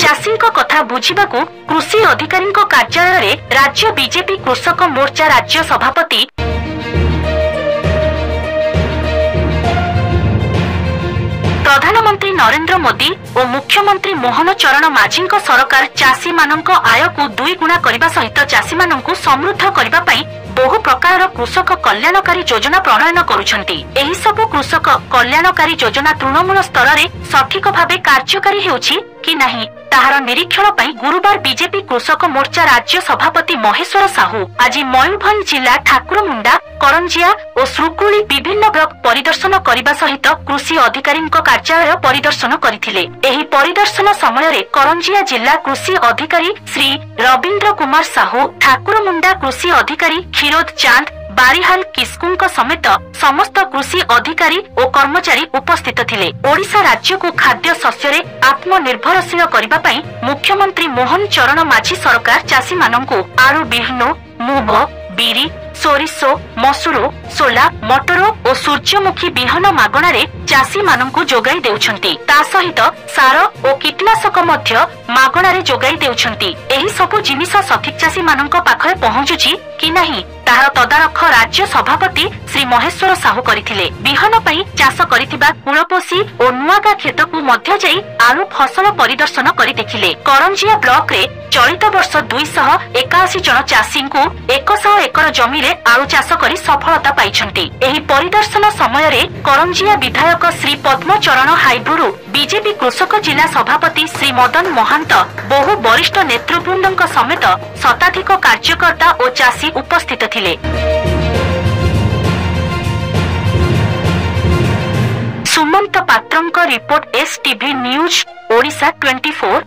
चाषी कथा बुझिबाकू कृषि अधिकारी कार्यालय राज्य बीजेपी कृषक मोर्चा राज्य सभापति प्रधानमंत्री नरेंद्र मोदी और मुख्यमंत्री मोहन चरण माझी सरकार चाषी मानक आय को 2 गुणा करने सहित चाषी मानक समृद्ध करने बहु प्रकार कृषक कल्याणकारी योजना प्रणयन करुछंती। एही सब कृषक कल्याणकारी योजना तृणमूल स्तर में सठिक भाव कार्यकारी होउछि कि नहीं ताहार निरीक्षण पई गुरुवार बीजेपी कृषक मोर्चा राज्य सभापति महेश्वर साहू आज मयूरभंज जिला ठाकुरमुंडा करंजिया और सुकुली विभिन्न ब्लॉक परिदर्शन करने सहित कृषि अधिकारी कार्यालय परिदर्शन करथिले। एही परिदर्शन समय करंजिया जिला कृषि अधिकारी श्री रविंद्र कुमार साहू ठाकुरमुंडा कृषि अधिकारी क्षीरोद चांद बारिहाल किस्कुंक समेत समस्त कृषि अधिकारी और कर्मचारी उपस्थित थिले। ओडिशा राज्य को खाद्य शस्य आत्मनिर्भरशील करने पई मुख्यमंत्री मोहन चरण माझी सरकार चाषी मानकु आलू बिहन मुग बीरी सोरिषो मसूर सोला मटर और सूर्यमुखी बिहन मागणारे चाषी मानकु जोगाई देउछंती। ता सहित सार और कीटनाशक मध्य मागणारे जोगाई देउछंती। एही सब जिनिस सठिक चाषी मानक पाखरे पहुंचुची कि नहीं तार तदारख राज्य सभापति श्री महेश्वर साहू करथिले। बिहन पई चाष करिथिबा कुळपोसी और नुआगा खेत को मध्य जाई आलू फसल परिदर्शन करि देखिले। करंजिया ब्लॉक रे चलित वर्ष 281 जन चाषी को 100 एकर जमी रे आलू चाष करी सफलता पाइछंती। एही परिदर्शन समय रे करंजिया विधायक श्री पद्मचरण हाइब्रुरु बीजेपी कृषक जिला सभापति श्री मदन महांत बहु वरिष्ठ नेतृवृंद समेत शताधिक कार्यकर्ता और चाषी उपस्थित थिले। सुमंत पात्रंक रिपोर्ट एसटीवी न्यूज ओडिशा 24।